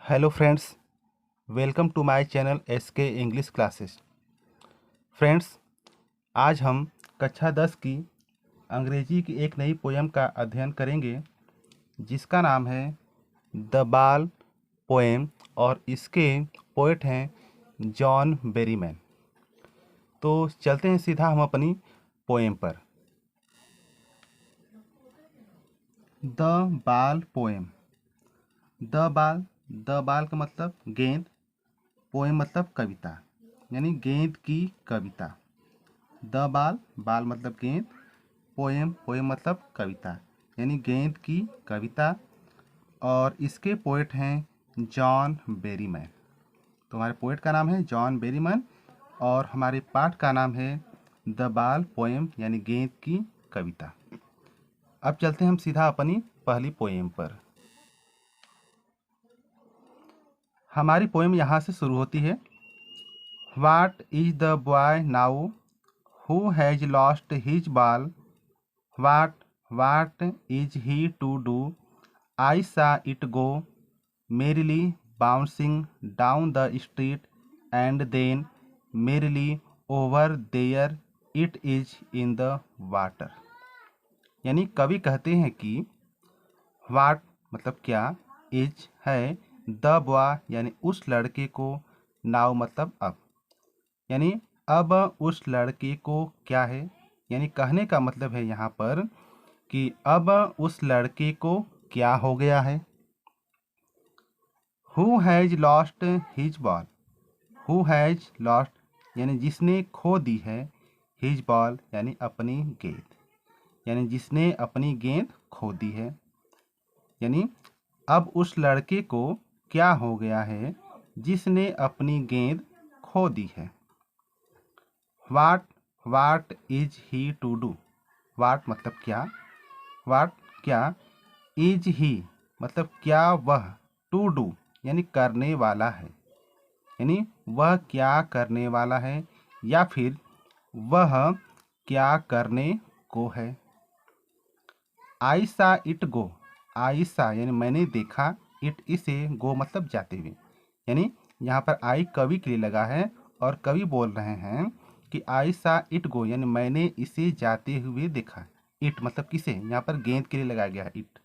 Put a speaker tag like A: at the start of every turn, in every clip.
A: Hello friends, welcome to my channel SK English classes. Friends, आज हम कक्षा 10 की अंग्रेजी की एक नई पोएम का अध्ययन करेंगे जिसका नाम है द बाल पोएम और इसके पोएट हैं जॉन बेरीमैन। तो चलते हैं सीधा हम अपनी पोएम पर। द बाल पोएम। द बाल का मतलब गेंद, पोएम मतलब कविता, यानी गेंद की कविता। द बाल, बाल मतलब गेंद, पोएम मतलब कविता, यानी गेंद की कविता। और इसके पोएट हैं जॉन बेरीमैन। तो हमारे पोएट का नाम है जॉन बेरीमैन और हमारे पाठ का नाम है द बाल पोएम, यानी गेंद की कविता। अब चलते हैं हम सीधा अपनी पहली पोएम पर। हमारी पोएम यहाँ से शुरू होती है। What is the boy now who has lost his ball? What is he to do? I saw it go merrily bouncing down the street, and then merrily over there it is in the water. यानी कवि कहते हैं कि वाट मतलब क्या, is है, the boy यानी उस लड़के को, नाउ मतलब अब, यानी अब उस लड़के को क्या है, यानी कहने का मतलब है यहाँ पर कि अब उस लड़के को क्या हो गया है। Who has lost his ball. Who has lost यानी जिसने खो दी है, हिज बॉल यानी अपनी गेंद, यानी जिसने अपनी गेंद खो दी है, यानी अब उस लड़के को क्या हो गया है जिसने अपनी गेंद खो दी है। What is he to do. What मतलब क्या, वाट क्या, इज ही मतलब क्या वह, टू डू यानी करने वाला है, यानी वह क्या करने वाला है या फिर वह क्या करने को है। आई सा इट गो। आई सा यानी मैंने देखा, इट इसे, गो मतलब जाते हुए, यानी यहाँ पर आई कवि के लिए लगा है और कवि बोल रहे हैं कि आई सा इट गो यानी मैंने इसे जाते हुए देखा। इट मतलब किसे, यहाँ पर गेंद के लिए लगाया गया है इट,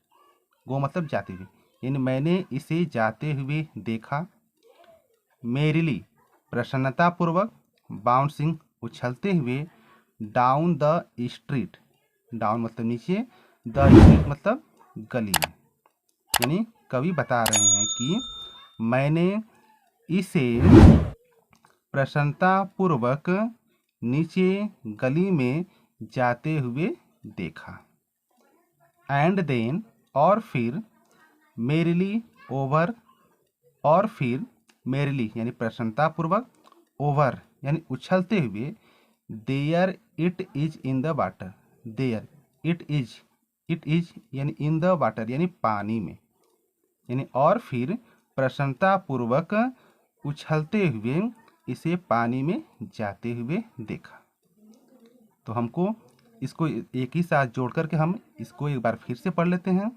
A: गो मतलब जाते हुए, यानी मैंने इसे जाते हुए देखा। मेरिली प्रसन्नतापूर्वक, बाउंसिंग उछलते हुए, डाउन द स्ट्रीट, डाउन मतलब नीचे, द स्ट्रीट मतलब गली में, यानी कवि बता रहे हैं कि मैंने इसे प्रसन्नतापूर्वक नीचे गली में जाते हुए देखा। एंड देन और फिर, मेरिली ओवर और फिर, मेरिली यानी प्रसन्नतापूर्वक, ओवर यानी उछलते हुए, there it is in the water, there it is यानी इन द वाटर यानी पानी में, यानी और फिर प्रसन्नतापूर्वक उछलते हुए इसे पानी में जाते हुए देखा। तो हमको इसको एक ही साथ जोड़ करके हम इसको एक बार फिर से पढ़ लेते हैं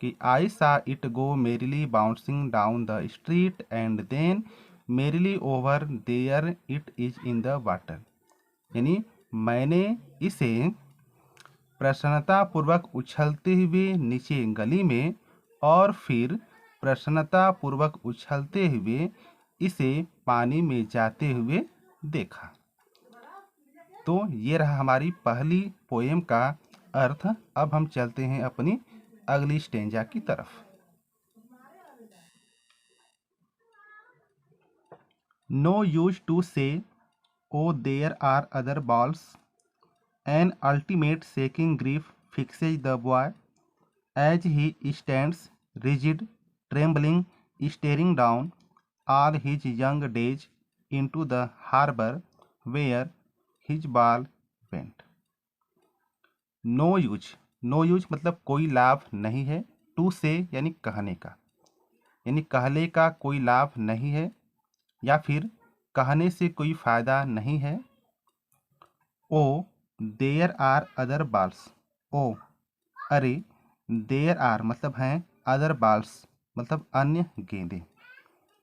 A: कि I saw it go merrily bouncing down the street and then merrily over there it is in the water, यानी मैंने इसे प्रसन्नतापूर्वक उछलते हुए नीचे गली में और फिर प्रसन्नतापूर्वक उछलते हुए इसे पानी में जाते हुए देखा। तो ये रहा हमारी पहली पोएम का अर्थ। अब हम चलते हैं अपनी अगली स्टेंजा की तरफ। No use to say O there are other balls, an ultimate shaking grief fixes the boy as he stands rigid trembling staring down all his young days into the harbor where his ball went. No use, no use मतलब कोई लाभ नहीं है, to से यानी कहने का, यानी कहने का कोई लाभ नहीं है या फिर कहने से कोई फायदा नहीं है। ओ देयर आर अदर बाल्स, ओ अरे, देयर आर मतलब हैं, अदर बाल्स मतलब अन्य गेंदें,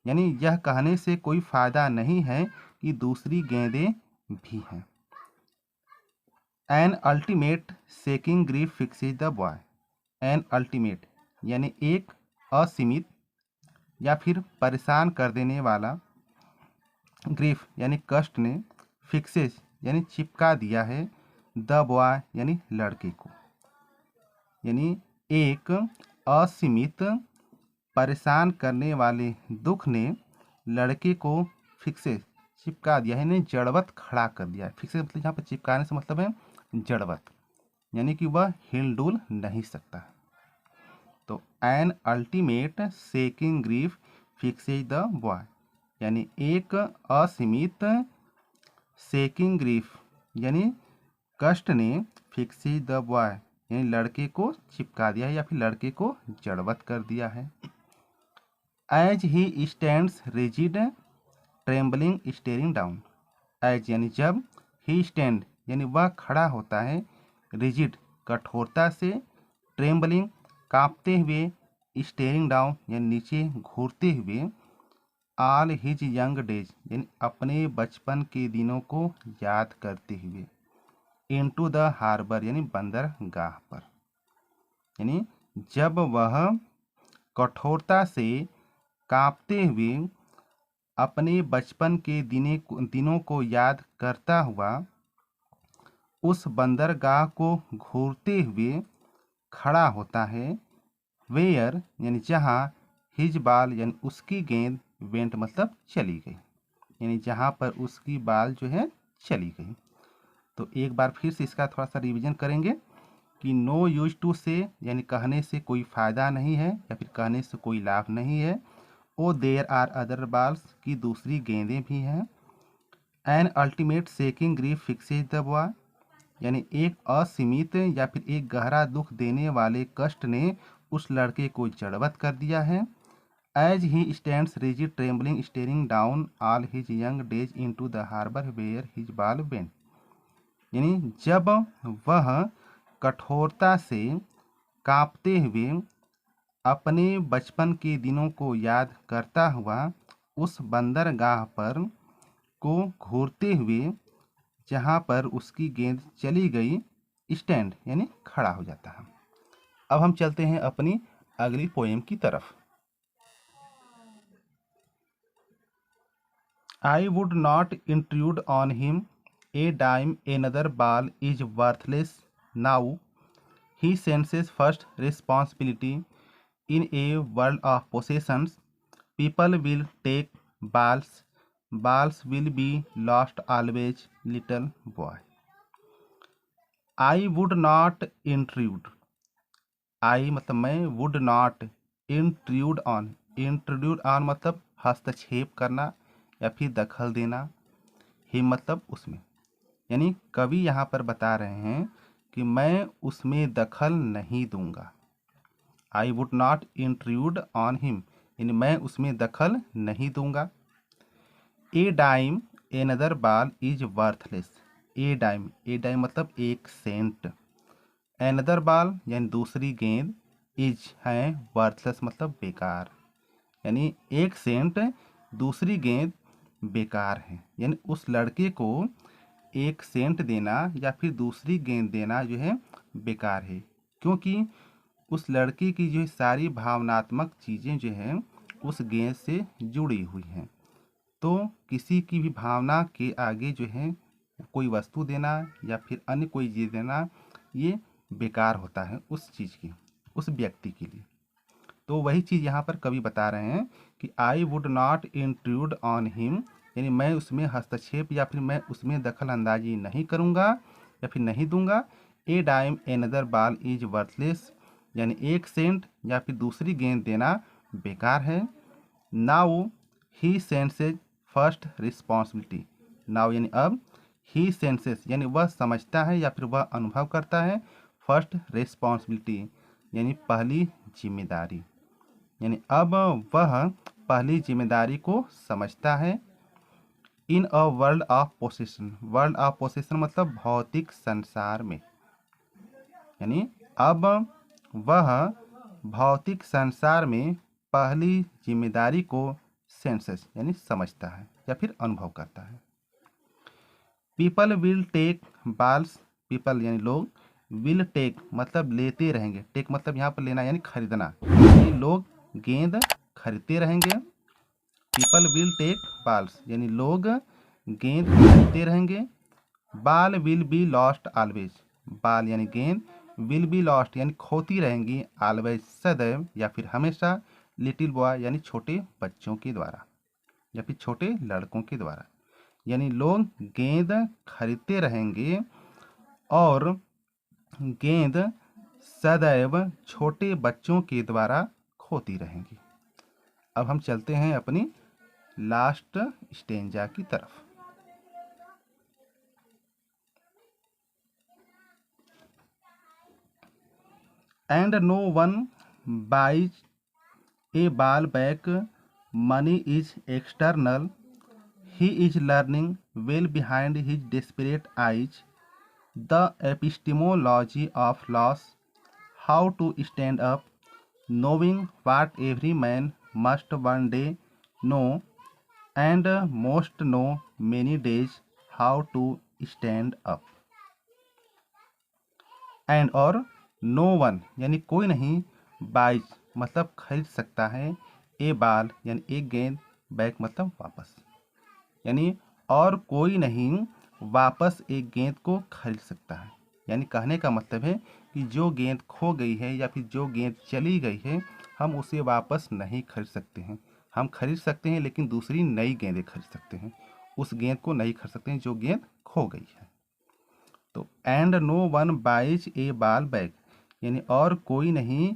A: यानी यह कहने से कोई फायदा नहीं है कि दूसरी गेंदें भी हैं। An ultimate shaking grief fixes the boy. An ultimate यानी एक असीमित या फिर परेशान कर देने वाला, ग्रीफ यानी कष्ट ने, फिक्सेज यानी चिपका दिया है, द बॉय यानी लड़के को। यानी एक असीमित परेशान करने वाले दुख ने लड़के को फिक्सेज चिपका दिया है, यानी जड़वत खड़ा कर दिया है। फिक्सेज मतलब यहाँ पर चिपकाने से मतलब है जड़वत, यानी कि वह हिल डुल नहीं सकता। तो an ultimate shaking grief fixes the boy, यानी एक असीमित सेकिंग ग्रीफ यानी कष्ट ने फिक्सेज द बॉय यानी लड़के को चिपका दिया है या फिर लड़के को जड़वत कर दिया है। As he stands rigid trembling staring down. As यानी जब, ही स्टैंड यानी वह खड़ा होता है, रिजिड कठोरता से, ट्रेम्बलिंग कांपते हुए, स्टेरिंग डाउन यानी नीचे घूरते हुए, ऑल हिज यंग डेज यानी अपने बचपन के दिनों को याद करते हुए, इनटू द हार्बर यानी बंदरगाह पर। यानी जब वह कठोरता से कांपते हुए अपने बचपन के दिनों को याद करता हुआ उस बंदरगाह को घूरते हुए खड़ा होता है, वेयर यानी जहाँ, हिज बाल यानी उसकी गेंद, वेंट मतलब चली गई, यानी जहाँ पर उसकी बाल जो है चली गई। तो एक बार फिर से इसका थोड़ा सा रिवीजन करेंगे कि नो यूज टू से यानी कहने से कोई फ़ायदा नहीं है या फिर कहने से कोई लाभ नहीं है। O there are other balls की दूसरी गेंदें भी हैं। An ultimate shaking grief fixes the boy यानी एक असीमित या फिर एक गहरा दुख देने वाले कष्ट ने उस लड़के को जड़वत कर दिया है। As he stands rigid trembling staring down all his young days into the harbour where his ball went, यानी जब वह कठोरता से कांपते हुए अपने बचपन के दिनों को याद करता हुआ उस बंदरगाह पर को घूरते हुए जहाँ पर उसकी गेंद चली गई, स्टैंड यानी खड़ा हो जाता है। अब हम चलते हैं अपनी अगली पोएम की तरफ। I would not intrude on him a dime another ball is worthless now he senses first responsibility in a world of possessions people will take balls balls will be lost always little boy. I would not intrude, I मतलब मैं, would not, intrude on मतलब हस्तक्षेप करना या फिर दखल देना, him मतलब उसमें, यानी कवि यहाँ पर बता रहे हैं कि मैं उसमें दखल नहीं दूंगा। आई would not intrude on him यानी मैं उसमें दखल नहीं दूंगा। ए dime another ball is worthless, A dime मतलब एक सेंट, एनदर बाल यानी दूसरी गेंद, इज है वर्थलेस मतलब बेकार, यानी एक सेंट दूसरी गेंद बेकार है, यानी उस लड़के को एक सेंट देना या फिर दूसरी गेंद देना जो है बेकार है, क्योंकि उस लड़के की जो सारी भावनात्मक चीज़ें जो हैं उस गेंद से जुड़ी हुई हैं। तो किसी की भी भावना के आगे जो है कोई वस्तु देना या फिर अन्य कोई चीज़ देना ये बेकार होता है उस चीज़ की, उस व्यक्ति के लिए। तो वही चीज़ यहाँ पर कवि बता रहे हैं कि आई would not intrude on him यानी मैं उसमें हस्तक्षेप या फिर मैं उसमें दखल अंदाजी नहीं करूँगा या फिर नहीं दूंगा। ए dime another ball is worthless यानी एक सेंट या फिर दूसरी गेंद देना बेकार है। Now he senses first responsibility, now यानी अब, ही सेंसेस यानी वह समझता है या फिर वह अनुभव करता है, फर्स्ट रिस्पॉन्सिबिलिटी यानी पहली जिम्मेदारी, यानी अब वह पहली जिम्मेदारी को समझता है। In a world of possession, world of possession मतलब भौतिक संसार में, यानी अब वह भौतिक संसार में पहली जिम्मेदारी को सेंसेस यानी समझता है या फिर अनुभव करता है। पीपल विल टेक बाल्स, पीपल यानी लोग, विल टेक मतलब लेते रहेंगे, टेक मतलब यहाँ पर लेना यानी खरीदना, यानी लोग गेंद खरीदते रहेंगे। पीपल विल टेक बाल्स यानी लोग गेंद खरीदते रहेंगे। बाल विल बी लॉस्ट ऑलवेज, बाल यानी गेंद, विल बी लॉस्ट यानी खोती रहेंगी, ऑलवेज सदैव या फिर हमेशा, लिटिल बॉय यानी छोटे बच्चों के द्वारा या फिर छोटे लड़कों के द्वारा, यानी लोग गेंद खरीदते रहेंगे और गेंद सदैव छोटे बच्चों के द्वारा खोती रहेंगी। अब हम चलते हैं अपनी लास्ट स्टेंजा की तरफ। And no one buys a ball back, money is external, he is learning well behind his desperate eyes, the epistemology of loss, how to stand up, knowing what every man must one day know, and most know many days how to stand up। And और no one यानी कोई नहीं, buys मतलब खरीद सकता है, ए बाल यानी एक गेंद, बैक मतलब वापस, यानी और कोई नहीं वापस एक गेंद को खरीद सकता है। यानी कहने का मतलब है कि जो गेंद खो गई है या फिर जो गेंद चली गई है हम उसे वापस नहीं खरीद सकते हैं। हम खरीद सकते हैं लेकिन दूसरी नई गेंदें खरीद सकते हैं, उस गेंद को नहीं खरीद सकते हैं जो गेंद खो गई है। तो and no one buys a ball back यानी और कोई नहीं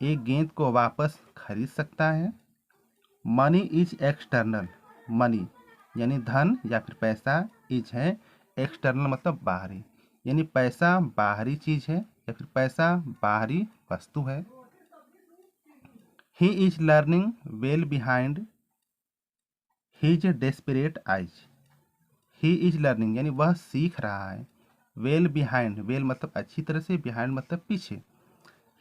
A: एक गेंद को वापस खरीद सकता है। मनी इज एक्सटर्नल, मनी यानी धन या फिर पैसा, इज है एक्सटर्नल मतलब बाहरी, यानी पैसा बाहरी चीज है या फिर पैसा बाहरी वस्तु है। He is learning well behind his desperate eyes, he is learning यानी वह सीख रहा है, वेल बिहाइंड, वेल मतलब अच्छी तरह से, बिहाइंड मतलब पीछे,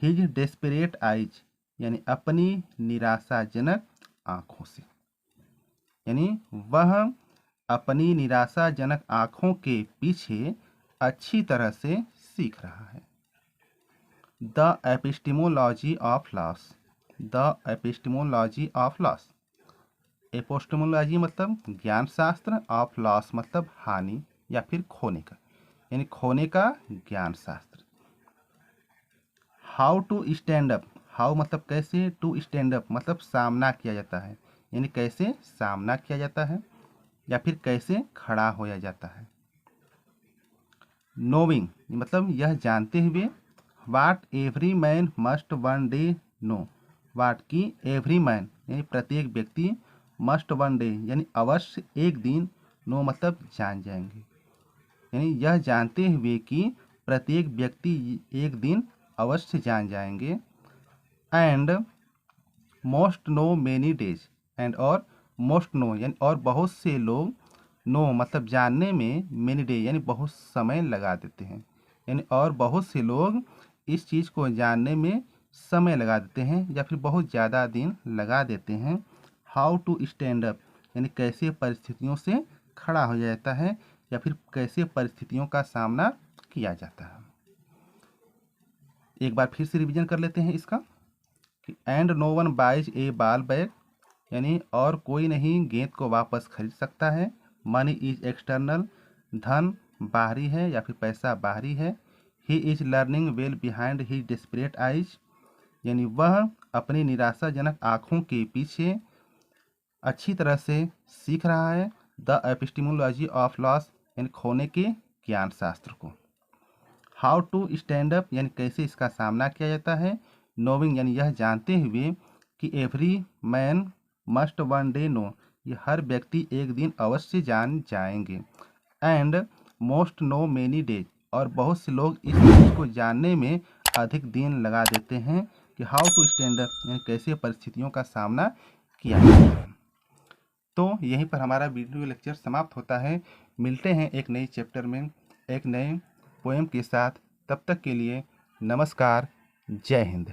A: हिज डेस्परेट आइज यानी अपनी निराशाजनक आंखों से, यानी वह अपनी निराशाजनक आंखों के पीछे अच्छी तरह से सीख रहा है। The epistemology of loss, the epistemology of loss, epistemology मतलब ज्ञान शास्त्र, ऑफ लॉस मतलब हानि या फिर खोने का, यानी खोने का ज्ञान शास्त्र। How to stand up, how मतलब कैसे, टू स्टैंड अप मतलब सामना किया जाता है, यानी कैसे सामना किया जाता है या फिर कैसे खड़ा होया जाता है। नोविंग मतलब यह जानते हुए, what every man must one day know, what की एवरी मैन यानी प्रत्येक व्यक्ति, मस्ट वन डे यानी अवश्य एक दिन, नो मतलब जान जाएंगे, यानी यह जानते हुए कि प्रत्येक व्यक्ति एक दिन अवश्य जान जाएंगे। And most know many days, and और मोस्ट नो यानी और बहुत से लोग, नो मतलब जानने में, मेनी डे यानी बहुत समय लगा देते हैं, यानी और बहुत से लोग इस चीज़ को जानने में समय लगा देते हैं या फिर बहुत ज़्यादा दिन लगा देते हैं। हाउ टू स्टैंड अप यानी कैसे परिस्थितियों से खड़ा हो जाता है या फिर कैसे परिस्थितियों का सामना किया जाता है। एक बार फिर से रिवीजन कर लेते हैं इसका कि and no one buys a ball back यानी और कोई नहीं गेंद को वापस खरीद सकता है। मनी इज एक्सटर्नल, धन बाहरी है या फिर पैसा बाहरी है। He is learning well behind he desperate eyes यानी वह अपनी निराशाजनक आँखों के पीछे अच्छी तरह से सीख रहा है। द एपिस्टेमोलॉजी ऑफ लॉस यानी खोने के ज्ञान शास्त्र को। हाउ टू स्टैंड अप यानी कैसे इसका सामना किया जाता है। नोविंग यानी यह जानते हुए कि every man must one day know ये हर व्यक्ति एक दिन अवश्य जान जाएंगे। And most know many days और बहुत से लोग इस चीज़ को जानने में अधिक दिन लगा देते हैं कि हाउ टू स्टैंड अप यानी कैसे परिस्थितियों का सामना किया जाता है। तो यहीं पर हमारा वीडियो लेक्चर समाप्त होता है। मिलते हैं एक नई चैप्टर में एक नए पोएम के साथ। तब तक के लिए नमस्कार, जय हिंद।